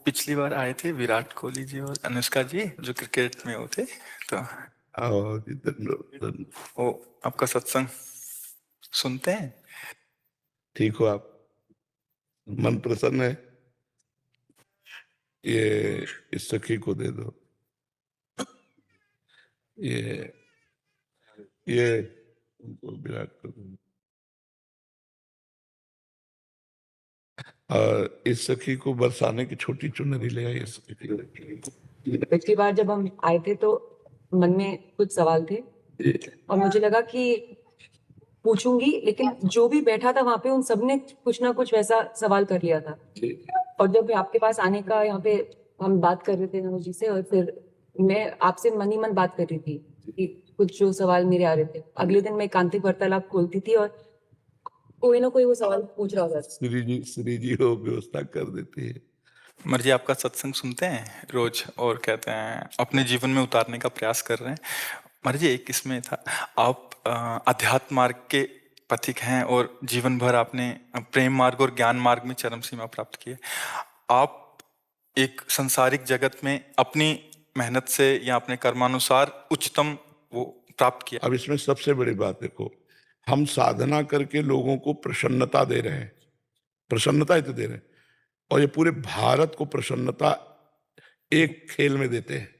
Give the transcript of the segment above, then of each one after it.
पिछली बार आए थे विराट कोहली जी और अनुष्का जी जो क्रिकेट में वो थे, तो आओ जी, धन्यवाद। वो आपका सत्संग सुनते हैं। ठीक हो आप? मन प्रसन्न है? ये इस सखी को दे दो। ये उनको विराट को दो। और इस सखी को बरसाने की छोटी चुनरी ले आई। इस सखी को। पिछली बार जब हम आए थे तो मन में कुछ सवाल थे और मुझे लगा कि पूछूंगी, लेकिन जो भी बैठा था वहां पे उन सब ने कुछ ना कुछ वैसा सवाल कर लिया था। और जब आपके पास आने का यहाँ पे हम बात कर रहे थे नमो जी से, और फिर मैं आपसे मन ही मन बात कर रही थी कि कुछ जो सवाल मेरे आ रहे थे, अगले दिन मैं एकांतिक वार्तालाप खोलती थी और कोई ना कोई वो सवाल पूछ रहा था। श्री जी वो व्यवस्था कर देती है। मर्जी आपका सत्संग सुनते हैं रोज और कहते हैं अपने जीवन में उतारने का प्रयास कर रहे हैं। मर्जी एक इसमें था, आप अध्यात्म मार्ग के पथिक हैं और जीवन भर आपने प्रेम मार्ग और ज्ञान मार्ग में चरम सीमा प्राप्त की है। आप एक संसारिक जगत में अपनी मेहनत से या अपने कर्मानुसार उच्चतम वो प्राप्त किया। अब इसमें सबसे बड़ी बात देखो, हम साधना करके लोगों को प्रसन्नता दे रहे हैं, प्रसन्नता ही तो दे रहे हैं, और ये पूरे भारत को प्रसन्नता एक खेल में देते हैं।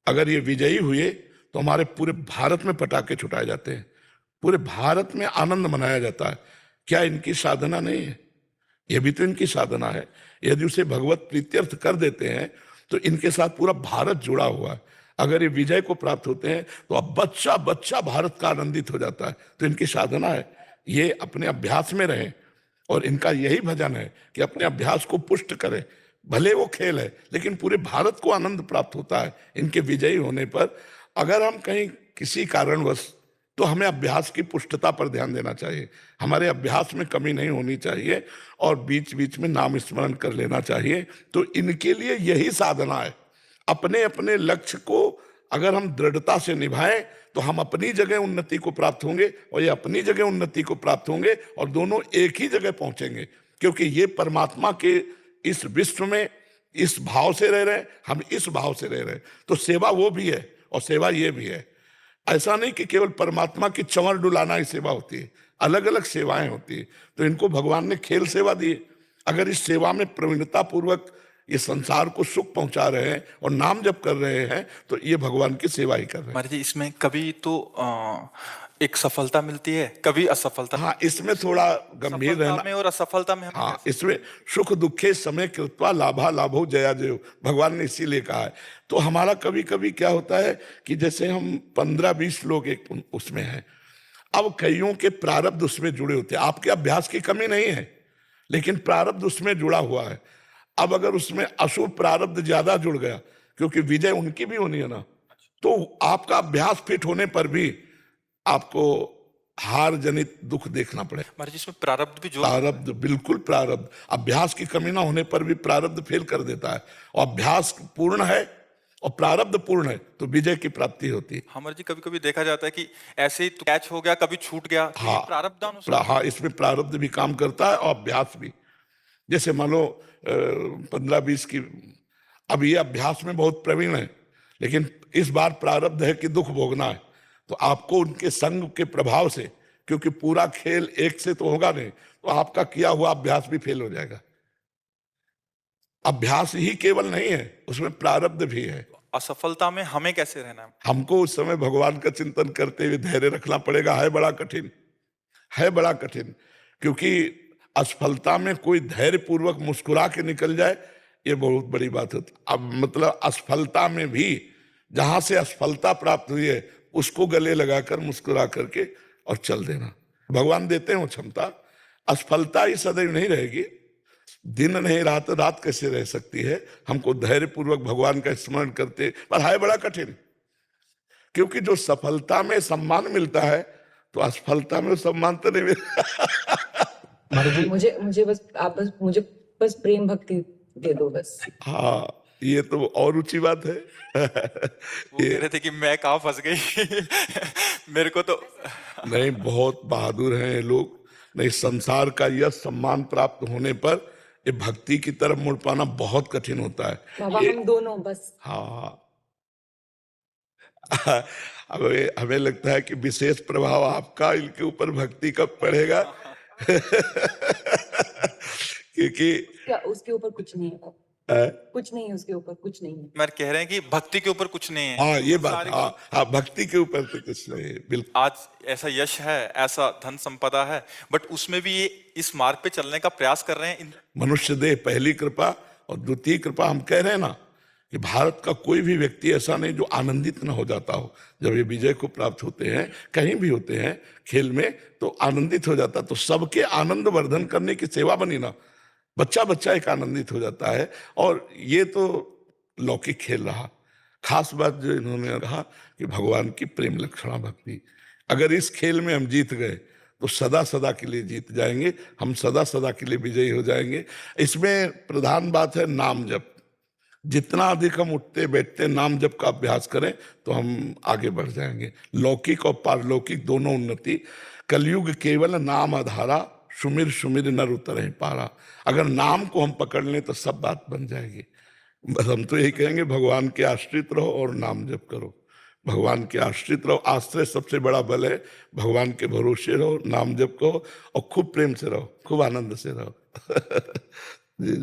अगर ये विजयी हुए तो हमारे पूरे भारत में पटाखे छुटाए जाते हैं, पूरे भारत में आनंद मनाया जाता है। क्या इनकी साधना नहीं है? ये भी तो इनकी साधना है। यदि उसे भगवत प्रीत्यर्थ कर देते हैं तो इनके साथ पूरा भारत जुड़ा हुआ है। अगर ये विजय को प्राप्त होते हैं तो अब बच्चा बच्चा भारत का आनंदित हो जाता है। तो इनकी साधना है, ये अपने अभ्यास में रहें और इनका यही भजन है कि अपने अभ्यास को पुष्ट करें। भले वो खेल है लेकिन पूरे भारत को आनंद प्राप्त होता है इनके विजयी होने पर। अगर हम कहीं किसी कारणवश, तो हमें अभ्यास की पुष्टता पर ध्यान देना चाहिए। हमारे अभ्यास में कमी नहीं होनी चाहिए और बीच बीच में नाम स्मरण कर लेना चाहिए। तो इनके लिए यही साधना है। अपने अपने लक्ष्य को अगर हम दृढ़ता से निभाएं तो हम अपनी जगह उन्नति को प्राप्त होंगे और ये अपनी जगह उन्नति को प्राप्त होंगे और दोनों एक ही जगह पहुंचेंगे, क्योंकि ये परमात्मा के इस विश्व में इस भाव से रह रहे हैं, हम इस भाव से रह रहे हैं। तो सेवा वो भी है और सेवा ये भी है। ऐसा नहीं कि केवल परमात्मा की चंवर डुलाना ही सेवा होती है, अलग अलग सेवाएं होती है। तो इनको भगवान ने खेल सेवा दी। अगर इस सेवा में प्रवीणता पूर्वक ये संसार को सुख पहुंचा रहे हैं और नाम जप कर रहे हैं तो ये भगवान की सेवा ही कर रहे हैं। महाराज जी इसमें कभी तो एक सफलता मिलती है, कभी असफलता। हाँ, इसमें थोड़ा गंभीर रहना में और असफलता में हाँ, इसमें सुख दुखे समय कृत्वा लाभा लाभो जया जयो, भगवान ने इसीलिए कहा है। तो हमारा कभी कभी क्या होता है कि जैसे हम 15-20 लोग एक उसमें हैं, अब कईयों के प्रारब्ध उसमें जुड़े होते हैं। आपके अभ्यास की कमी नहीं है लेकिन प्रारब्ध उसमें जुड़ा हुआ है। अब अगर उसमें अशुभ प्रारब्ध ज्यादा जुड़ गया, क्योंकि विजय उनकी भी होनी है ना, तो आपका अभ्यास फिट होने पर भी आपको हार जनित दुख देखना पड़ेगा। महाराज जी इसमें प्रारब्ध भी प्रारब्ध, बिल्कुल प्रारब्ध। अभ्यास की कमी ना होने पर भी प्रारब्ध फेल कर देता है, और अभ्यास पूर्ण है और प्रारब्ध पूर्ण है तो विजय की प्राप्ति होती है। हमारे जी कभी कभी देखा जाता है कि ऐसे ही तो कैच हो गया, कभी छूट गया। तो हाँ, प्रारब्ध हाँ, इसमें प्रारब्ध भी काम करता है और अभ्यास भी। जैसे मान लो 15-20 की, अब ये अभ्यास में बहुत प्रवीण है लेकिन इस बार प्रारब्ध है कि दुख भोगना है, तो आपको उनके संग के प्रभाव से, क्योंकि पूरा खेल एक से तो होगा नहीं, तो आपका किया हुआ अभ्यास भी फेल हो जाएगा। अभ्यास ही केवल नहीं है, उसमें प्रारब्ध भी है। असफलता में हमें कैसे रहना है? हमको उस समय भगवान का चिंतन करते हुए धैर्य रखना पड़ेगा। है बड़ा कठिन, है बड़ा कठिन, क्योंकि असफलता में कोई धैर्य पूर्वक मुस्कुरा के निकल जाए, ये बहुत बड़ी बात होती। अब मतलब असफलता में भी जहां से असफलता प्राप्त हुई है उसको गले लगाकर मुस्कुरा करके और चल देना। भगवान देते हैं वो क्षमता। असफलता ही सदैव नहीं रहेगी, दिन नहीं रात, रात कैसे रह सकती है। हमको धैर्य पूर्वक भगवान का स्मरण करते, पर है बड़ा कठिन, क्योंकि जो सफलता में सम्मान मिलता है तो असफलता में सम्मान तो नहीं मिलता। मुझे मुझे बस आप बस मुझे बस प्रेम भक्ति दे दो बस। हाँ, ये तो और ऊंची बात है। वो कह रहे थे कि मैं कहाँ फंस गई। मेरे को तो नहीं, बहुत बहादुर हैं ये लोग। नहीं, संसार का यह सम्मान प्राप्त होने पर ये भक्ति की तरफ मुड़ पाना बहुत कठिन होता है। बाबा ये हम दोनों बस हाँ हमें लगता है कि विशेष प्रभाव आपका इनके ऊपर भक्ति कब पड़ेगा क्योंकि क्या उसके ऊपर कुछ नहीं है, अ, कुछ नहीं है उसके ऊपर, कुछ नहीं है। मैं कह रहे हैं कि भक्ति के ऊपर कुछ नहीं है। हाँ ये बात, सारे हाँ हाँ भक्ति के ऊपर तो कुछ नहीं है, बिल्कुल। आज ऐसा यश है, ऐसा धन संपदा है, बट उसमें भी ये इस मार्ग पे चलने का प्रयास कर रहे हैं। मनुष्य देह पहली कृपा और द्वितीय कृपा, हम कह रहे हैं ना कि भारत का कोई भी व्यक्ति ऐसा नहीं जो आनंदित न हो जाता हो जब ये विजय को प्राप्त होते हैं, कहीं भी होते हैं खेल में तो आनंदित हो जाता। तो सबके आनंद वर्धन करने की सेवा बनी ना, बच्चा बच्चा एक आनंदित हो जाता है। और ये तो लौकिक खेल रहा। खास बात जो इन्होंने कहा कि भगवान की प्रेम लक्षणा भक्ति, अगर इस खेल में हम जीत गए तो सदा सदा के लिए जीत जाएंगे, हम सदा सदा के लिए विजयी हो जाएंगे। इसमें प्रधान बात है नाम जप। जितना अधिक हम उठते बैठते नाम जप का अभ्यास करें तो हम आगे बढ़ जाएंगे। लौकिक और पारलौकिक दोनों उन्नति। कलयुग केवल नाम आधारा, सुमिर सुमिर नर उतरे पारा। अगर नाम को हम पकड़ लें तो सब बात बन जाएगी। बस हम तो यही कहेंगे भगवान के आश्रित रहो और नाम जप करो। भगवान के आश्रित रहो, आश्रय सबसे बड़ा बल है। भगवान के भरोसे रहो, नाम जप करो और खूब प्रेम से रहो, खूब आनंद से रहो जी।